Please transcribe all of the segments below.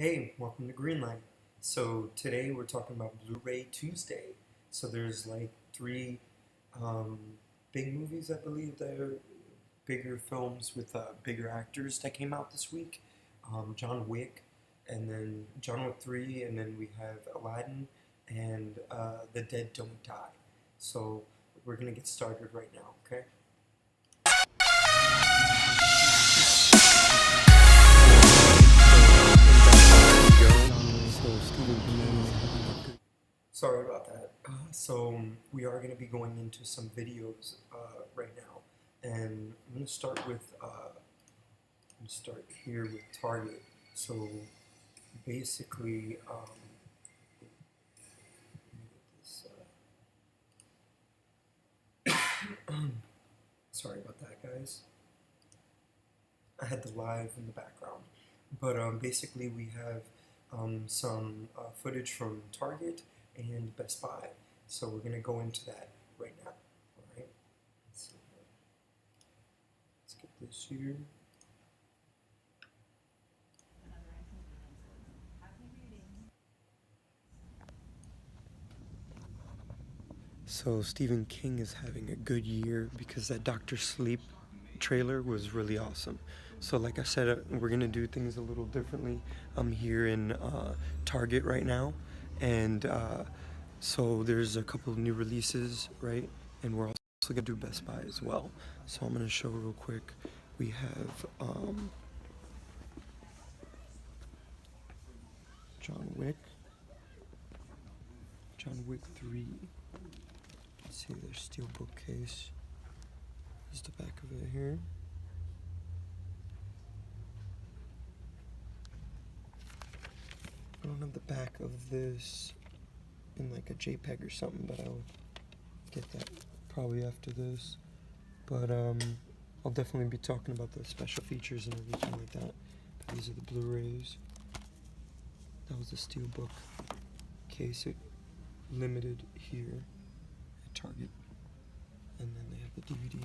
Hey, welcome to Greenline. So today we're talking about Blu-ray Tuesday. So there's like three um, big movies, I believe, that are bigger films with bigger actors that came out this week. John Wick, and then John Wick 3, and then we have Aladdin and The Dead Don't Die. So we're gonna get started right now, okay? Sorry about that. We are going to be going into some videos right now, and I'm going to start here with Target. So basically, sorry about that, guys. I had the live in the background, but basically we have some footage from Target and Best Buy. So we're going to go into that right now. Alright, let's see here. Let's get this here. So Stephen King is having a good year because that Dr. Sleep trailer was really awesome. So like I said, we're going to do things a little differently. I'm here in Target right now, and so there's a couple of new releases, right? And we're also gonna do Best Buy as well. So I'm gonna show real quick. We have John Wick 3. Let's see, there's Steelbook case. There's the back of it here. I don't have the back of this in like a JPEG or something, but I'll get that probably after this. But I'll definitely be talking about the special features and everything like that. But these are the Blu-rays. That was the Steelbook case, limited here at Target. And then they have the DVD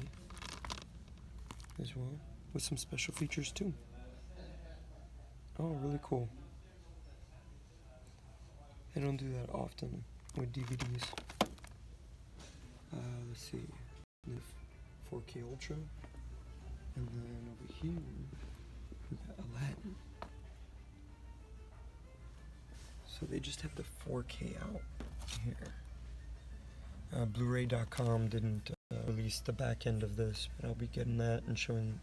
as well, with some special features too. Oh, really cool. I don't do that often with DVDs. Let's see, the 4K Ultra, and then over here we got Aladdin. So they just have the 4K out here. Bluray.com didn't release the back end of this, but I'll be getting that and showing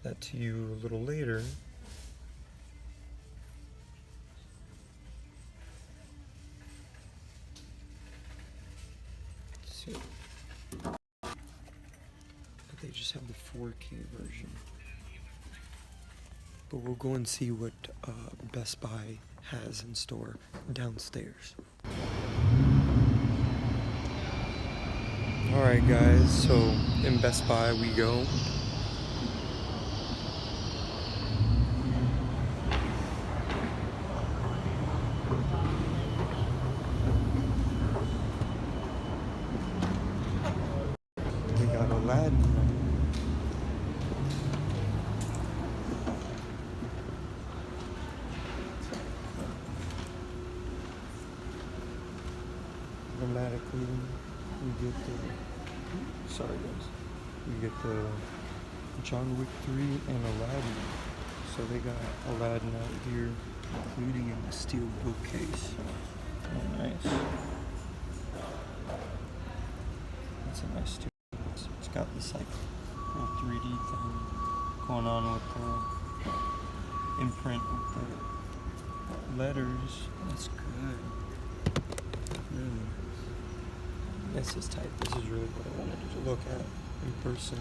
that to you a little later. Let's see. But they just have the 4K version. But we'll go and see what Best Buy has in store downstairs. Alright guys, so in Best Buy we go. We got Aladdin. Automatically we get the John Wick 3 and Aladdin. So they got Aladdin out here, including in the Steelbook case. Oh, nice. That's a nice Steelbook. It's got this like little 3D thing going on with the imprint with the letters. That's good. Really. This is tight. This is really what I wanted to look at in person.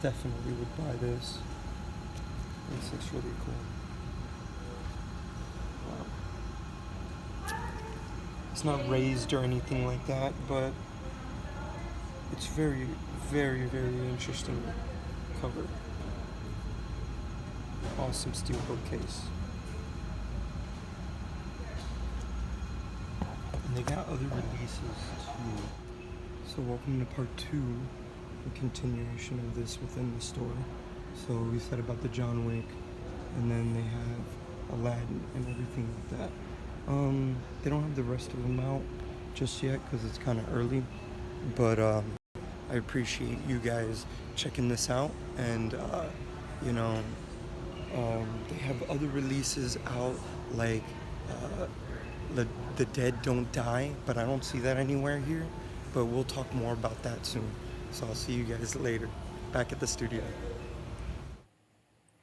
Definitely would buy this. This looks really cool. Wow. It's not raised or anything like that, but it's very, very, very interesting cover. Awesome Steelbook case. And they got other releases too. So welcome to part 2, the continuation of this within the store. So we said about the John Wick, and then they have Aladdin and everything like that. They don't have the rest of them out just yet because it's kind of early, but I appreciate you guys checking this out, and you know, they have other releases out like uh, the Dead Don't Die, but I don't see that anywhere here. But we'll talk more about that soon. So I'll see you guys later, back at the studio.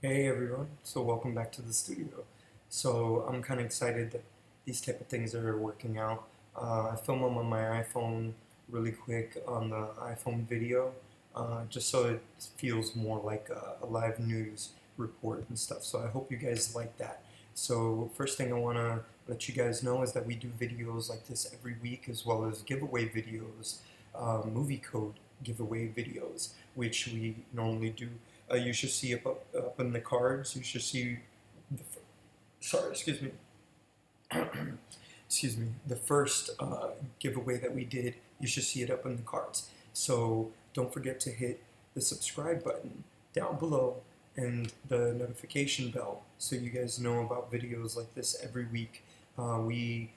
Hey everyone, so welcome back to the studio. So I'm kind of excited that these type of things are working out. I film them on my iPhone really quick on the iPhone video, just so it feels more like a live news report and stuff. So I hope you guys like that. So first thing I want to let you guys know is that we do videos like this every week, as well as giveaway videos, movie code giveaway videos, which we normally do. You should see up in the cards. You should see the sorry, excuse me. Excuse me. The first giveaway that we did, you should see it up in the cards. So don't forget to hit the subscribe button down below and the notification bell so you guys know about videos like this every week. We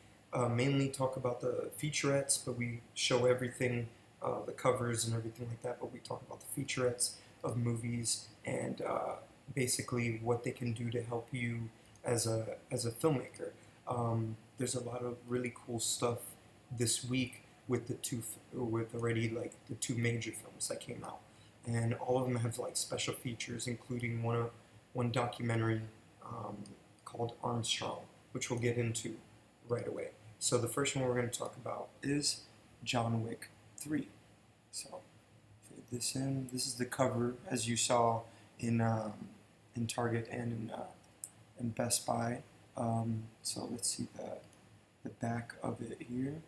mainly talk about the featurettes, but we show everything, the covers and everything like that, but we talk about the featurettes of movies and basically what they can do to help you as a filmmaker. There's a lot of really cool stuff this week with already like the two major films that came out, and all of them have like special features, including one documentary called Armstrong, which we'll get into right away. So the first one we're going to talk about is John Wick 3. So this is the cover as you saw in Target and in Best Buy. So let's see the back of it here.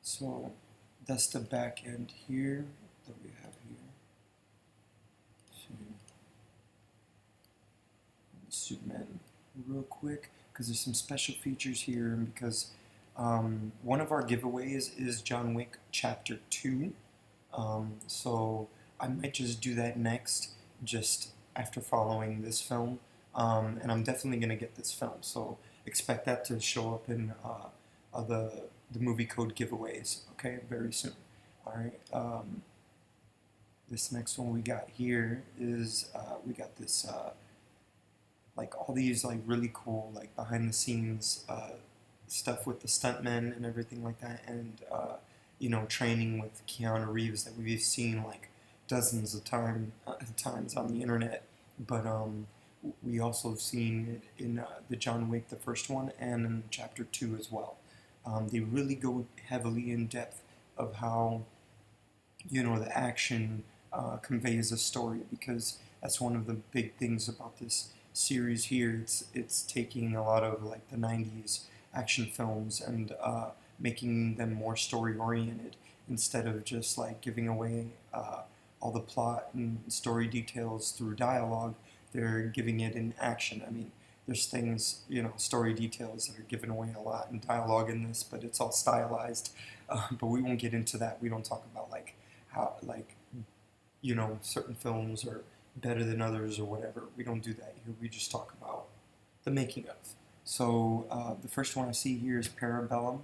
So that's the back end here that we have here. So let's zoom in real quick because there's some special features here, and because one of our giveaways is John Wick Chapter 2. So I might just do that next, just after following this film. And I'm definitely going to get this film, so expect that to show up in the movie code giveaways, okay, very soon. Alright, this next one we got here is, we got this, like all these like really cool like behind the scenes stuff with the stuntmen and everything like that, and you know, training with Keanu Reeves that we've seen like dozens of times on the internet, but we also have seen it in the John Wick, the first one, and in Chapter 2 as well. They really go heavily in depth of how, you know, the action conveys a story, because that's one of the big things about this series here. It's taking a lot of like the 90s action films and making them more story oriented, instead of just like giving away all the plot and story details through dialogue. They're giving it in action. I mean, there's things, you know, story details that are given away a lot in dialogue in this, but it's all stylized. But we won't get into that. We don't talk about like how, like, you know, certain films are better than others or whatever. We don't do that here. We just talk about the making of. So the first one I see here is Parabellum,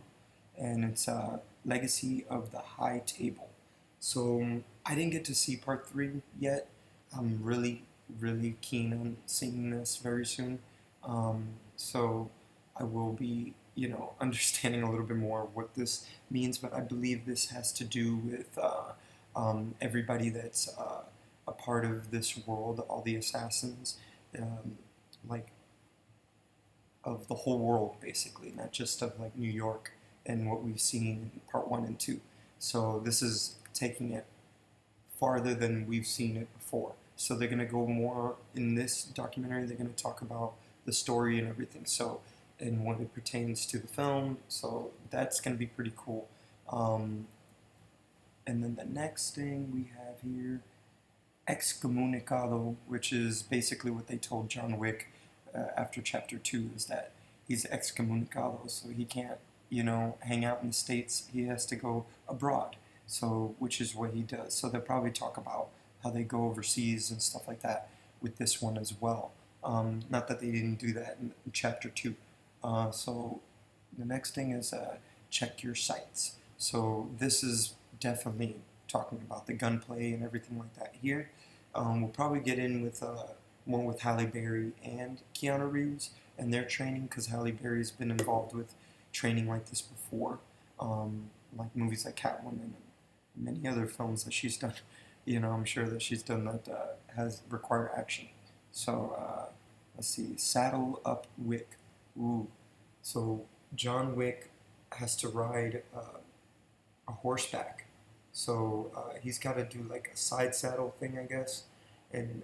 and it's Legacy of the High Table. So I didn't get to see part 3 yet. I'm really keen on seeing this very soon. So I will be, you know, understanding a little bit more of what this means, but I believe this has to do with everybody that's a part of this world, all the assassins, like of the whole world, basically, not just of like New York and what we've seen in part 1 and 2. So this is taking it farther than we've seen it before. So they're going to go more in this documentary. They're going to talk about the story and everything. So, and when it pertains to the film. So that's going to be pretty cool. And then the next thing we have here, Excomunicado, which is basically what they told John Wick after Chapter 2, is that he's excommunicado, so he can't, hang out in the States. He has to go abroad, so which is what he does. So they'll probably talk about how they go overseas and stuff like that with this one as well. Not that they didn't do that in chapter 2. So the next thing is check your sights. So this is definitely talking about the gunplay and everything like that here. We'll probably get in with one with Halle Berry and Keanu Reeves and their training, because Halle Berry's been involved with training like this before, like movies like Catwoman and many other films that she's done. I'm sure that she's done that has require action. So let's see, Saddle Up Wick. Ooh, so John Wick has to ride a horseback. So he's got to do like a side saddle thing, I guess, and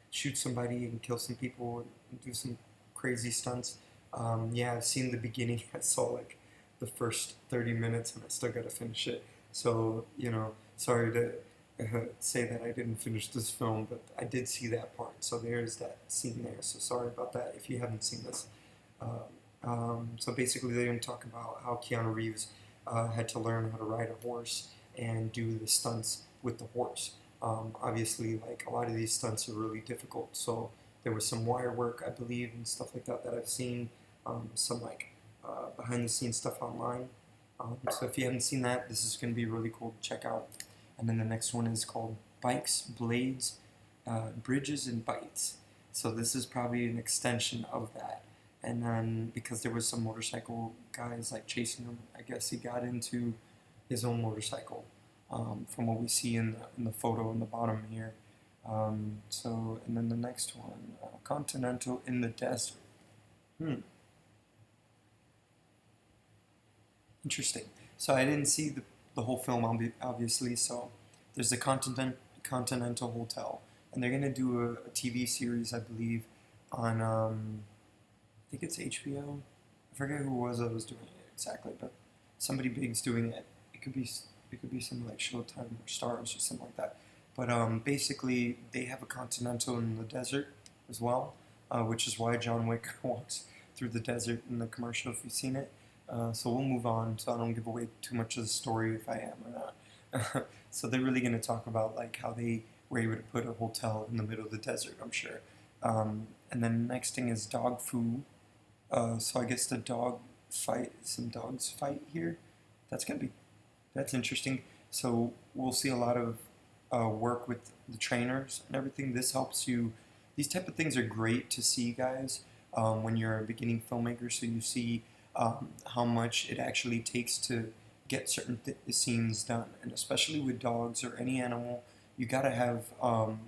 shoot somebody and kill some people and do some crazy stunts. Yeah, I've seen the beginning. I saw like the first 30 minutes and I still got to finish it. So, sorry to say that I didn't finish this film, but I did see that part. So there's that scene there. So sorry about that if you haven't seen this. So basically they're going to talk about how Keanu Reeves had to learn how to ride a horse and do the stunts with the horse. Obviously, like, a lot of these stunts are really difficult, so there was some wire work, I believe, and stuff like that I've seen, some like behind the scenes stuff online. So if you haven't seen that, this is going to be really cool to check out. And then the next one is called Bikes, Blades, Bridges, and Bites. So this is probably an extension of that. And then because there was some motorcycle guys like chasing him, I guess he got into his own motorcycle, from what we see in the photo in the bottom here. So, and then the next one, Continental in the Desert. Interesting. So I didn't see the whole film, obviously. So there's the Continental Hotel, and they're gonna do a TV series, I believe, on I think it's HBO. I forget who it was that was doing it exactly, but somebody big's doing it. It could be something like Showtime or Stars or something like that. But basically, they have a Continental in the desert as well, which is why John Wick walks through the desert in the commercial, if you've seen it. So we'll move on, so I don't give away too much of the story if I am or not. So they're really going to talk about like how they were able to put a hotel in the middle of the desert, I'm sure. And then the next thing is dog food. So I guess some dogs fight here. That's interesting. So we'll see a lot of work with the trainers and everything. This helps you. These type of things are great to see, guys, when you're a beginning filmmaker. So you see how much it actually takes to get certain scenes done, and especially with dogs or any animal, you gotta have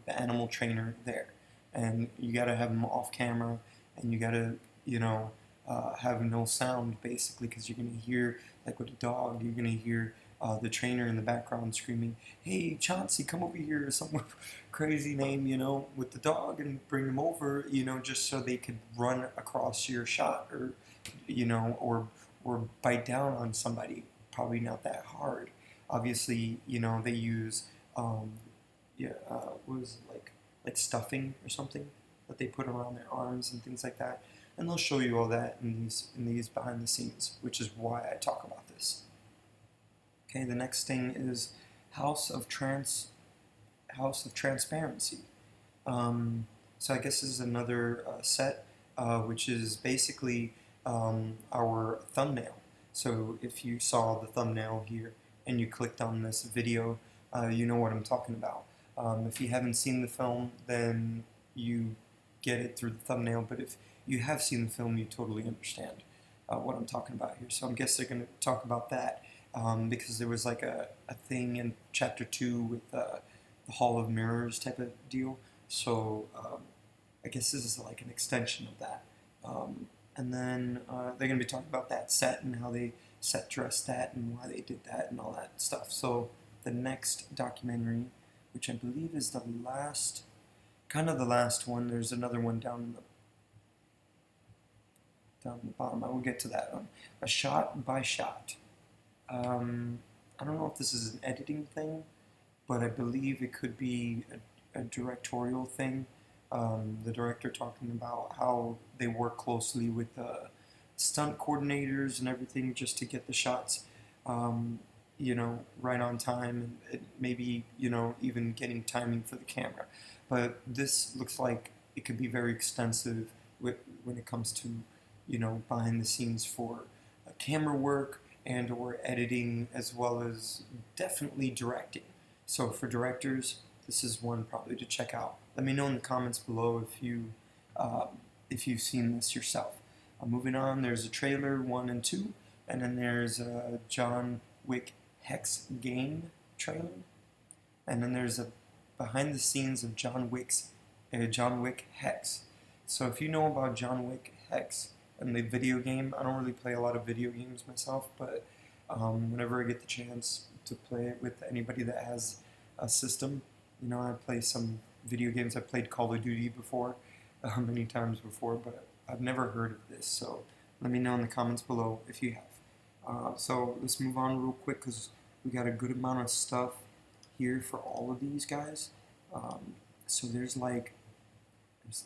the animal trainer there, and you gotta have them off camera, and you gotta, have no sound basically, because you're gonna hear, like with a dog, you're gonna hear the trainer in the background screaming, "Hey, Chauncey, come over here," or some crazy name, with the dog, and bring them over, just so they could run across your shot, or or bite down on somebody. Probably not that hard. Obviously, they use what was it, like stuffing or something that they put around their arms and things like that. And they'll show you all that in these behind the scenes, which is why I talk about this. Okay, the next thing is House of Transparency. So I guess this is another set, which is basically our thumbnail. So if you saw the thumbnail here and you clicked on this video, you know what I'm talking about. If you haven't seen the film, then you get it through the thumbnail, but if you have seen the film, you totally understand what I'm talking about here. So I guess they're going to talk about that, because there was like a thing in chapter 2 with the Hall of Mirrors type of deal. So I guess this is like an extension of that. And then they're going to be talking about that set and how they set dressed that and why they did that and all that stuff. So the next documentary, which I believe is the last one, there's another one down the bottom. I will get to that one. A shot by shot. I don't know if this is an editing thing, but I believe it could be a directorial thing. The director talking about how they work closely with stunt coordinators and everything just to get the shots, you know, right on time, and maybe, you know, even getting timing for the camera. But this looks like it could be very extensive when it comes to, you know, behind the scenes for camera work and or editing, as well as definitely directing. So for directors, this is one probably to check out. Let me know in the comments below if you've seen this yourself. Moving on, there's a trailer 1 and 2, and then there's a John Wick Hex game trailer, and then there's a behind the scenes of John Wick Hex. So if you know about John Wick Hex and the video game, I don't really play a lot of video games myself, but whenever I get the chance to play it with anybody that has a system, you know, I play some video games. I've played Call of Duty before, many times before, but I've never heard of this, so let me know in the comments below if you have. So let's move on real quick because we got a good amount of stuff here for all of these guys. So there's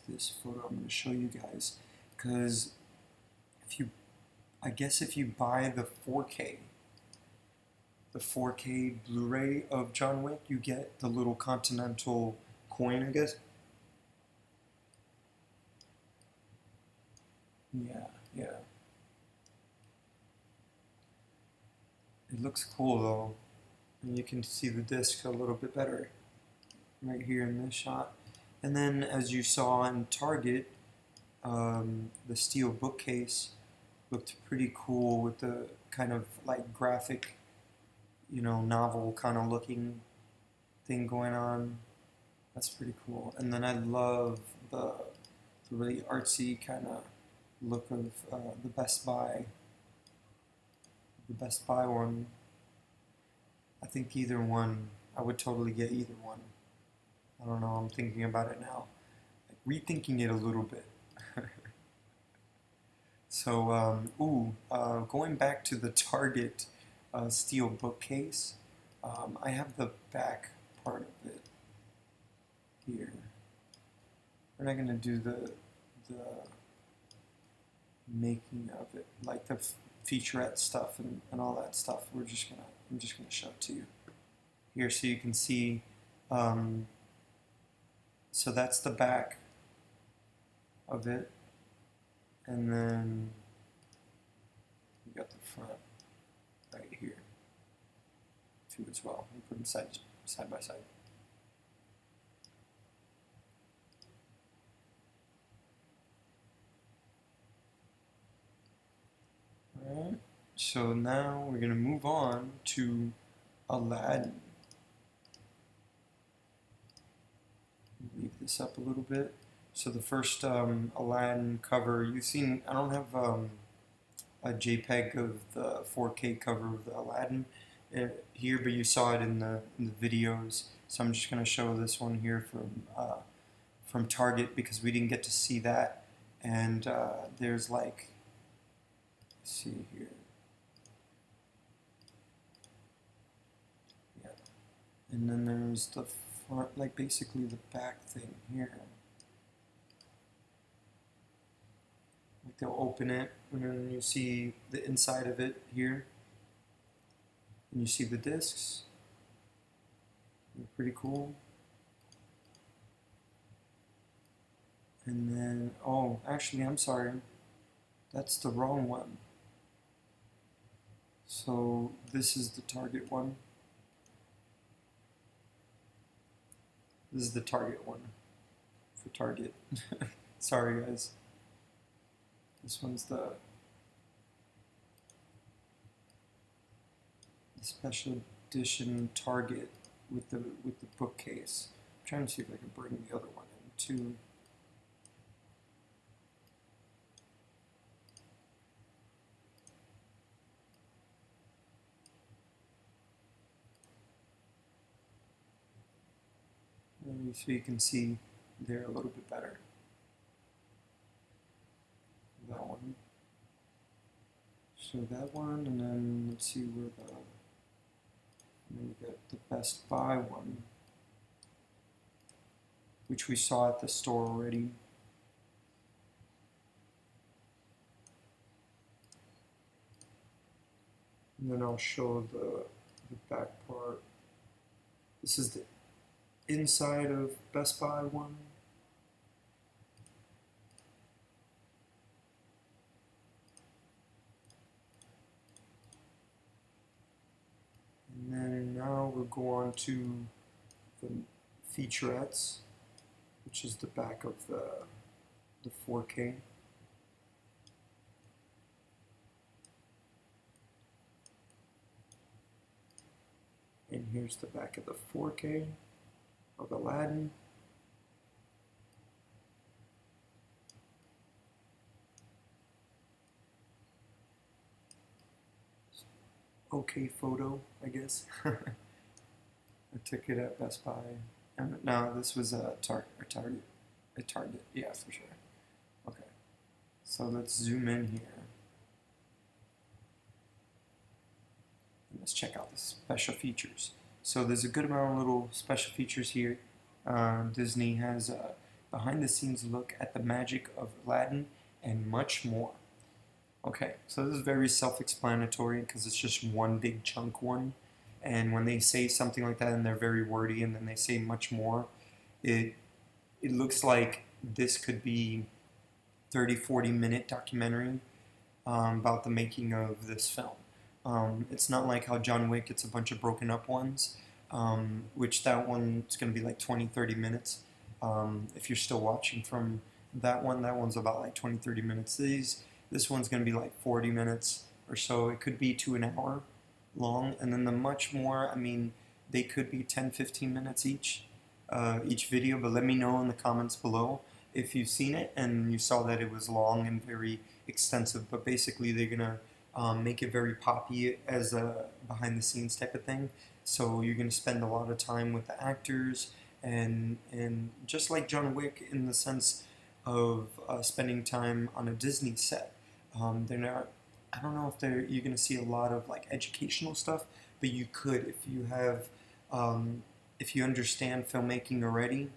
this photo I'm going to show you guys, because I guess if you buy the 4K Blu-ray of John Wick, you get the little Continental coin, I guess. Yeah. It looks cool though, and you can see the disc a little bit better right here in this shot. And then, as you saw in Target, the Steelbook case looked pretty cool with the kind of like graphic, you know, novel kind of looking thing going on. That's pretty cool. And then I love the really artsy kind of look of the Best Buy one. I think either one, I would totally get either one. I don't know, I'm thinking about it now, like, rethinking it a little bit. So going back to the Target steel bookcase, I have the back part of it here. We're not going to do the making of it, like the featurette stuff and all that stuff. I'm just gonna show it to you here so you can see. So that's the back of it, and then we got the front right here too as well. We put them side by side. Alright, so now we're going to move on to Aladdin. Leave this up a little bit. So the first Aladdin cover, you've seen, I don't have a JPEG of the 4K cover of the Aladdin here, but you saw it in the videos. So I'm just going to show this one here from Target because we didn't get to see that. And there's like, see here, yeah, and then there's the front, like basically the back thing here. Like they'll open it, and then you see the inside of it here, and you see the discs. They're pretty cool. And then, oh, actually, I'm sorry, that's the wrong one. So this is the Target one. This is the Target one for Target. Sorry guys. This one's the special edition Target with the bookcase. I'm trying to see if I can bring the other one in too. So you can see there a little bit better. That one. So that one, and then let's see where and then we got the Best Buy one, which we saw at the store already. And then I'll show the back part. This is the inside of Best Buy one. And then now we'll go on to the featurettes, which is the back of the 4K. And here's the back of the 4K of Aladdin. Okay photo, I guess. I took it at Best Buy. And no, this was a Target, yeah, for sure. Okay, so let's zoom in here. Let's check out the special features. So there's a good amount of little special features here. Disney has a behind-the-scenes look at the magic of Aladdin and much more. Okay, so this is very self-explanatory because it's just one big chunk one. And when they say something like that and they're very wordy and then they say much more, it looks like this could be 30-40 minute documentary about the making of this film. It's not like how John Wick, it's a bunch of broken up ones, which that one's going to be like 20-30 minutes. If you're still watching from that one's about like 20-30 minutes. This one's going to be like 40 minutes or so. It could be to an hour long. And then the much more, I mean, they could be 10-15 minutes each video, but let me know in the comments below if you've seen it and you saw that it was long and very extensive. But basically they're going to make it very poppy as a behind the scenes type of thing. So you're going to spend a lot of time with the actors and just like John Wick in the sense of spending time on a Disney set. They're not, I don't know if you're going to see a lot of like educational stuff, but you could if you have, if you understand filmmaking already.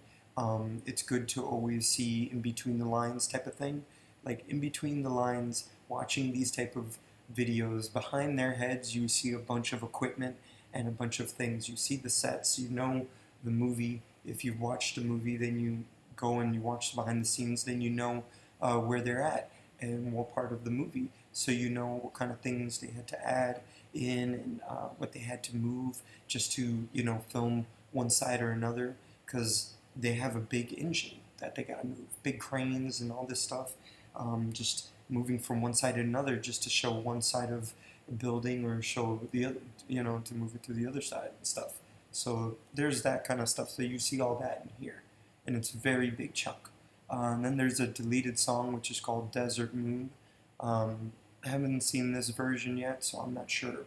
It's good to always see in between the lines type of thing. Like in between the lines, watching these type of videos, behind their heads you see a bunch of equipment and a bunch of things. You see the sets, you know the movie. If you've watched a movie, then you go and you watch the behind the scenes, then you know where they're at and what part of the movie. So you know what kind of things they had to add in and what they had to move just to, you know, film one side or another, because they have a big engine that they gotta move, big cranes and all this stuff, just moving from one side to another just to show one side of a building or show the other, you know, to move it to the other side and stuff. So there's that kind of stuff. So you see all that in here, and it's a very big chunk. And then there's a deleted song which is called Desert Moon. I haven't seen this version yet, so I'm not sure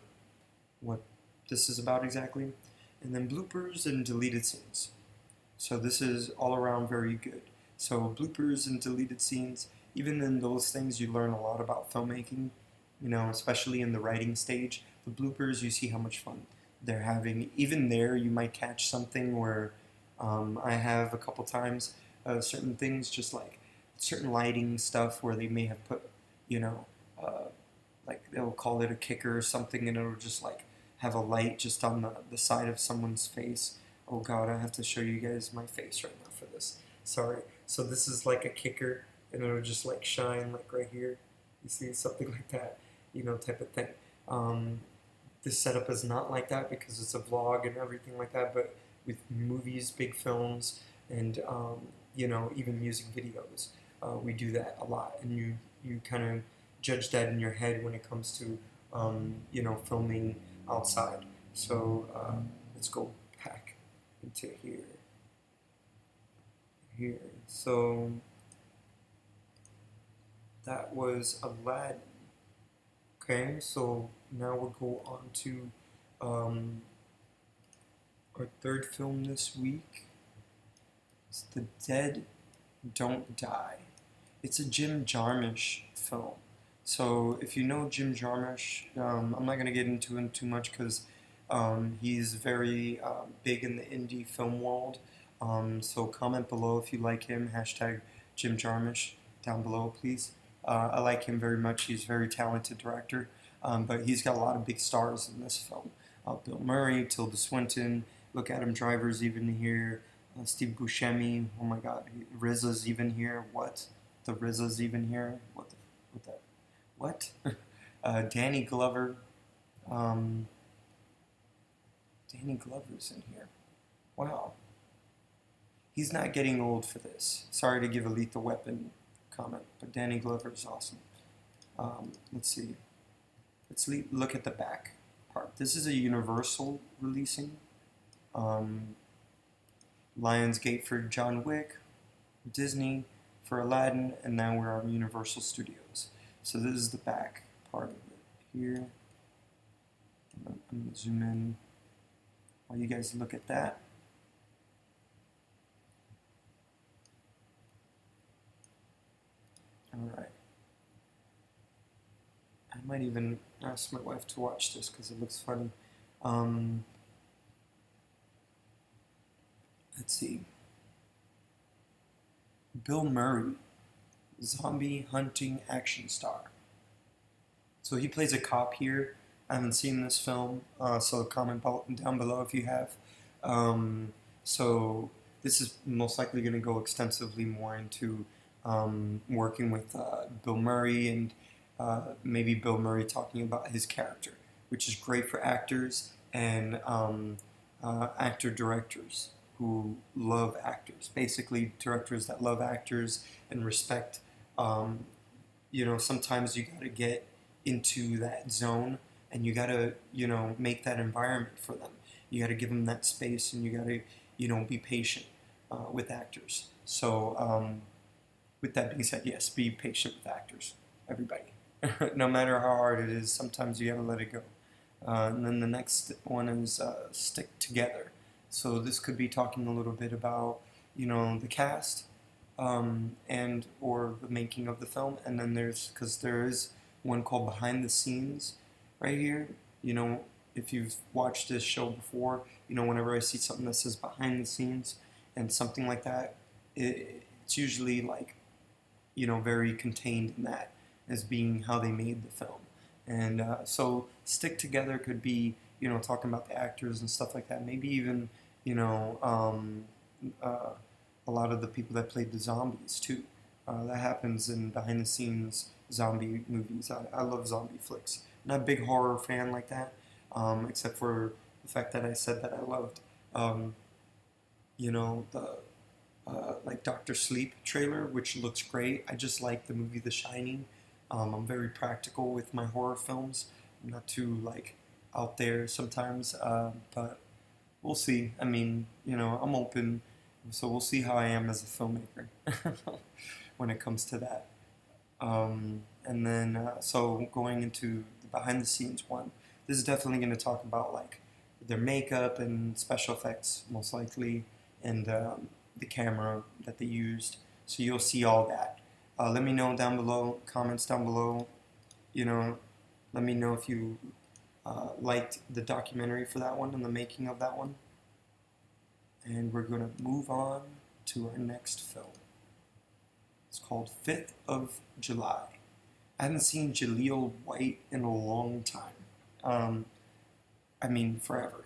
what this is about exactly. And then bloopers and deleted scenes. So this is all around very good. So bloopers and deleted scenes, even in those things you learn a lot about filmmaking, you know, especially in the writing stage. The bloopers, you see how much fun they're having. Even there you might catch something where I have a couple times certain things, just like certain lighting stuff where they may have put, you know, like they'll call it a kicker or something, and it'll just like have a light just on the side of someone's face. Oh god, I have to show you guys my face right now for this. Sorry. So this is like a kicker, and it'll just like shine like right here. You see, something like that, you know, type of thing. This setup is not like that because it's a vlog and everything like that, but with movies, big films, and you know, even music videos, we do that a lot, and you kind of judge that in your head when it comes to you know, filming outside. So let's go back into here. So that was Aladdin. Okay, so now we'll go on to our third film this week. It's The Dead Don't Die. It's a Jim Jarmusch film. So if you know Jim Jarmusch, I'm not going to get into him too much because he's very big in the indie film world. So comment below if you like him, hashtag Jim Jarmusch down below, please. I like him very much. He's a very talented director. but he's got a lot of big stars in this film. Bill Murray, Tilda Swinton, look, Adam Driver's even here, Steve Buscemi, oh my god, RZA's even here, what? The RZA's even here? What? Danny Glover, Danny Glover's in here. Wow. He's not getting old for this. Sorry to give a Lethal Weapon comment, but Danny Glover's awesome. Let's see. Let's look at the back part. This is a Universal releasing. Lionsgate for John Wick, Disney for Aladdin, and now we're on Universal Studios. So this is the back part of it here. I'm going to zoom in while you guys look at that. Alright. I might even ask my wife to watch this because it looks funny. Let's see. Bill Murray, zombie hunting action star. So he plays a cop here. I haven't seen this film, so comment down below if you have. So this is most likely going to go extensively more into working with Bill Murray and maybe Bill Murray talking about his character, which is great for actors and actor-directors who love actors. Basically, directors that love actors and respect, you know, sometimes you got to get into that zone and you got to, you know, make that environment for them. You got to give them that space and you got to, you know, be patient with actors. So, with that being said, yes, be patient with actors, everybody. No matter how hard it is, sometimes you got to let it go. And then the next one is Stick Together. So this could be talking a little bit about, you know, the cast and or the making of the film. And then because there is one called Behind the Scenes right here. You know, if you've watched this show before, you know, whenever I see something that says Behind the Scenes and something like that, it's usually like, you know, very contained in that as being how they made the film. And so Stick Together could be, you know, talking about the actors and stuff like that. Maybe even, you know, a lot of the people that played the zombies too. That happens in behind the scenes zombie movies. I love zombie flicks. I'm not a big horror fan like that, except for the fact that I said that I loved, you know, the like Dr. Sleep trailer, which looks great. I just like the movie The Shining. I'm very practical with my horror films. I'm not too like out there sometimes, but we'll see. I mean, you know, I'm open, so we'll see how I am as a filmmaker when it comes to that. And then, so going into the behind the scenes one, this is definitely going to talk about like their makeup and special effects, most likely, and the camera that they used. So you'll see all that. Let me know down below, comments down below, you know, let me know if you liked the documentary for that one and the making of that one. And we're going to move on to our next film. It's called 5th of July. I haven't seen Jaleel White in a long time. I mean, forever.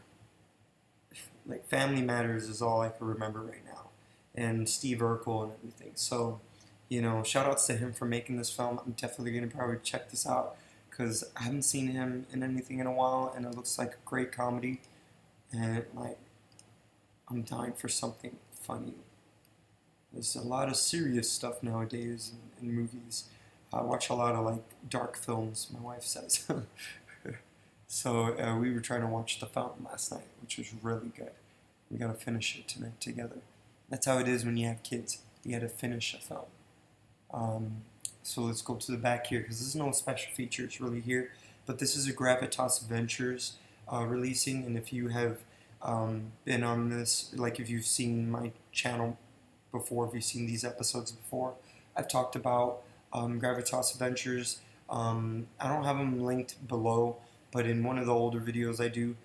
Like, Family Matters is all I can remember right now. And Steve Urkel and everything. So, you know, shout outs to him for making this film. I'm definitely going to probably check this out because I haven't seen him in anything in a while, and it looks like a great comedy. And, like, I'm dying for something funny. There's a lot of serious stuff nowadays in movies. I watch a lot of, like, dark films, my wife says. So we were trying to watch The Fountain last night, which was really good. We got to finish it tonight together. That's how it is when you have kids. You got to finish a film. So let's go to the back here, because there's no special features really here. But this is a Gravitas Ventures releasing, and if you have been on this, like if you've seen my channel before, if you've seen these episodes before, I've talked about Gravitas Ventures. I don't have them linked below, but in one of the older videos I do.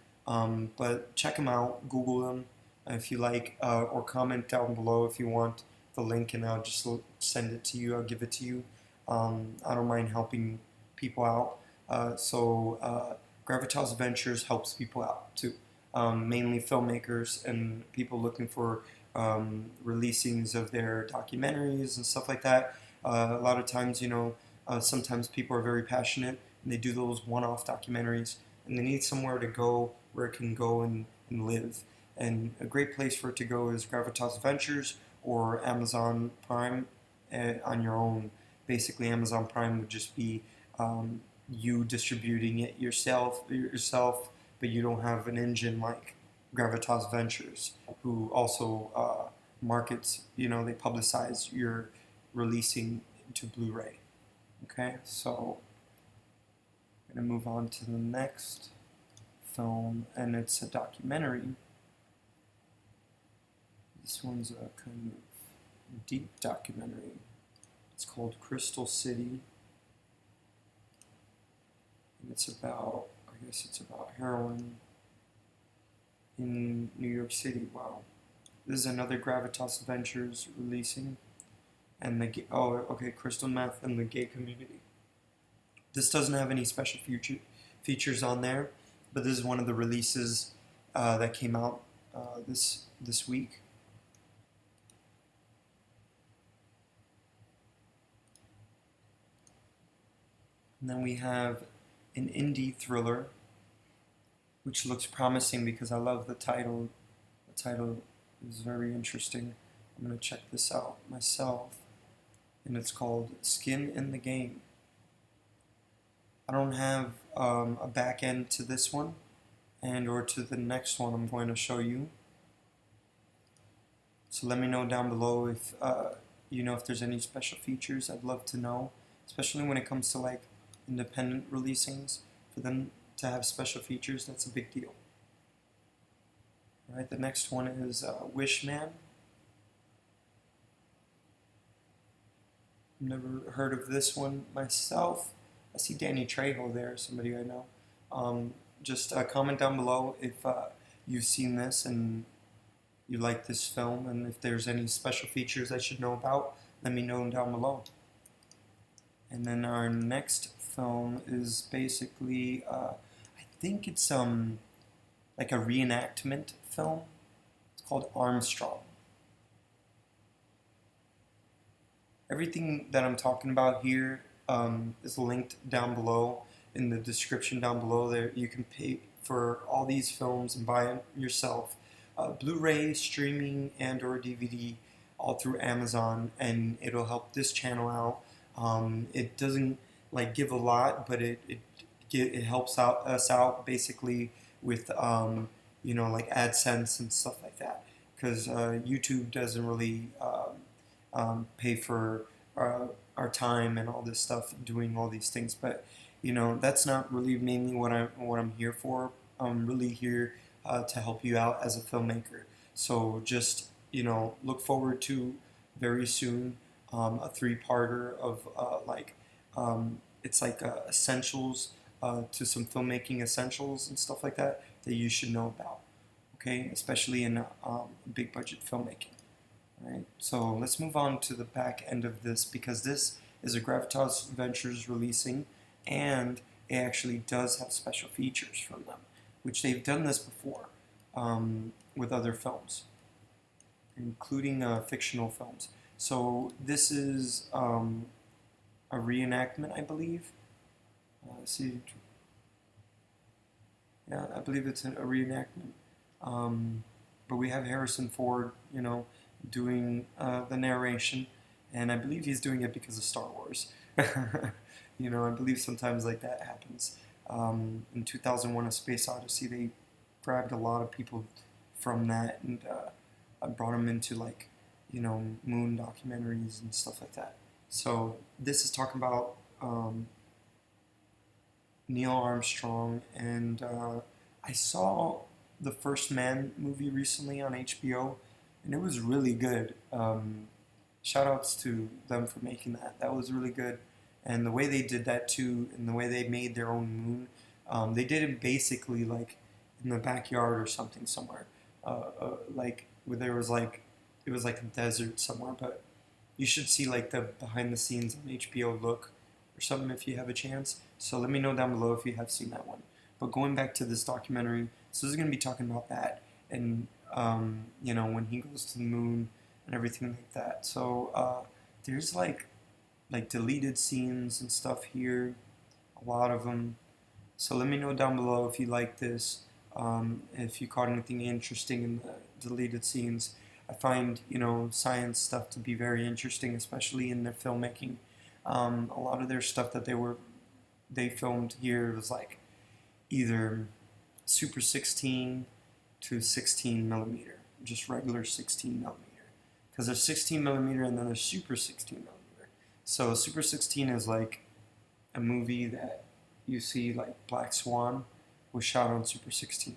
But check them out, Google them if you like, or comment down below if you want the link, and I'll just send it to you, I'll give it to you. I don't mind helping people out. Gravitas Ventures helps people out too, mainly filmmakers and people looking for releasings of their documentaries and stuff like that. A lot of times, sometimes people are very passionate and they do those one-off documentaries and they need somewhere to go where it can go and live. And a great place for it to go is Gravitas Ventures or Amazon Prime on your own. Basically, Amazon Prime would just be you distributing it yourself, but you don't have an engine like Gravitas Ventures, who also markets, they publicize your releasing to Blu-ray. Okay, so I'm going to move on to the next film, and it's a documentary. This one's a kind of deep documentary. It's called Crystal City. And it's about, heroin in New York City. Wow. This is another Gravitas Ventures releasing. And crystal meth and the gay community. This doesn't have any special features on there, but this is one of the releases that came out this week. And then we have an indie thriller, which looks promising because I love the title. The title is very interesting. I'm going to check this out myself. And it's called Skin in the Game. I don't have a back end to this one or to the next one I'm going to show you. So let me know down below if if there's any special features. I'd love to know, especially when it comes to like independent releasings. For them to have special features, that's a big deal. All right, the next one is Wishman. Never heard of this one myself. I see Danny Trejo there, somebody I know. Just comment down below if you've seen this and you like this film, and if there's any special features I should know about, let me know down below. And then our next film is basically, I think it's like a reenactment film. It's called Armstrong. Everything that I'm talking about here is linked down below in the description down below. There you can pay for all these films and buy them yourself. Blu-ray, streaming, and or DVD, all through Amazon, and it'll help this channel out. It doesn't like give a lot, but it helps us out basically with like AdSense and stuff like that, because YouTube doesn't really pay for our time and all this stuff doing all these things. But that's not really mainly what I'm here for. I'm really here to help you out as a filmmaker. So just look forward to very soon a 3-parter of it's like essentials to some filmmaking essentials and stuff like that you should know about. Okay, especially in big budget filmmaking. All right, so let's move on to the back end of this, because this is a Gravitas Ventures releasing, and it actually does have special features from them, which they've done this before with other films, including fictional films. So this is a reenactment, I believe. See, yeah, I believe it's a reenactment. But we have Harrison Ford, doing the narration, and I believe he's doing it because of Star Wars. I believe sometimes like that happens. In 2001: A Space Odyssey, they grabbed a lot of people from that and brought them into moon documentaries and stuff like that. So this is talking about Neil Armstrong, and I saw the First Man movie recently on HBO, and it was really good. Shout outs to them for making that. That was really good. And the way they did that too, and the way they made their own moon, they did it basically like in the backyard or something somewhere. Like where there was it was like a desert somewhere, but you should see like the behind the scenes on HBO look. or something if you have a chance. So let me know down below if you have seen that one. But going back to this documentary, so this is going to be talking about that, and you know, when he goes to the moon and everything like that. So there's like deleted scenes and stuff here, a lot of them. So let me know down below if you like this, if you caught anything interesting in the deleted scenes. I find, you know, science stuff to be very interesting, especially in their filmmaking. A lot of their stuff that they filmed here was like either Super 16 to 16 millimeter, just regular 16 millimeter. Because there's 16 millimeter and then there's Super 16 millimeter. So Super 16 is like a movie that you see, like Black Swan was shot on Super 16.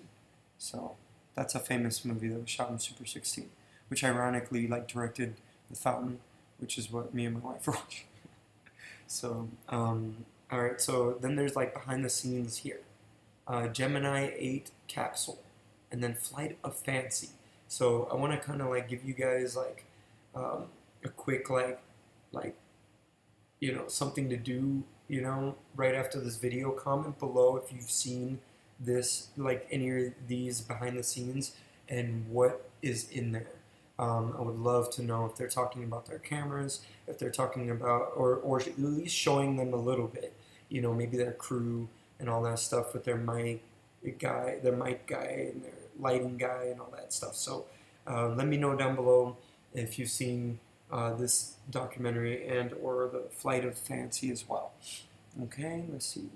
So that's a famous movie that was shot on Super 16, which ironically like directed The Fountain, which is what me and my wife are watching. So, alright, so then there's like behind the scenes here. Gemini 8 capsule, and then Flight of Fancy. So I want to kind of like give you guys like a quick like you know, something to do, you know, right after this video. Comment below if you've seen this, like any of these behind the scenes, and what is in there. I would love to know if they're talking about their cameras, if they're talking about, or at least showing them a little bit, you know, maybe their crew and all that stuff with their mic guy, and their lighting guy and all that stuff. So let me know down below if you've seen this documentary and or the Flight of Fancy as well. Okay, let's see.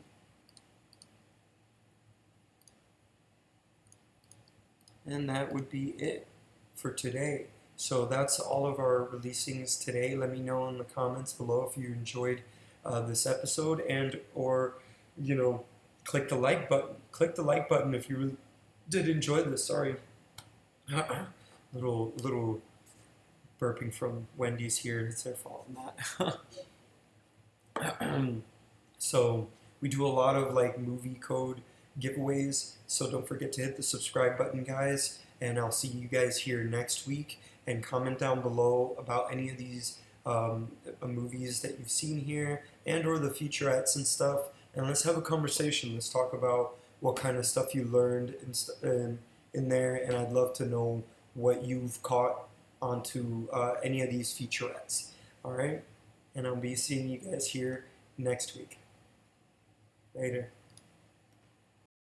And that would be it for today. So that's all of our releasings today. Let me know in the comments below if you enjoyed this episode, and or, you know, click the like button. Click the like button if you really did enjoy this. Sorry, little burping from Wendy's here. It's their fault on that. So we do a lot of like movie code giveaways, so don't forget to hit the subscribe button, guys, and I'll see you guys here next week. And comment down below about any of these movies that you've seen here, and or the featurettes and stuff, and let's have a conversation. Let's talk about what kind of stuff you learned in there, and I'd love to know what you've caught onto any of these featurettes. Alright, and I'll be seeing you guys here next week. Later.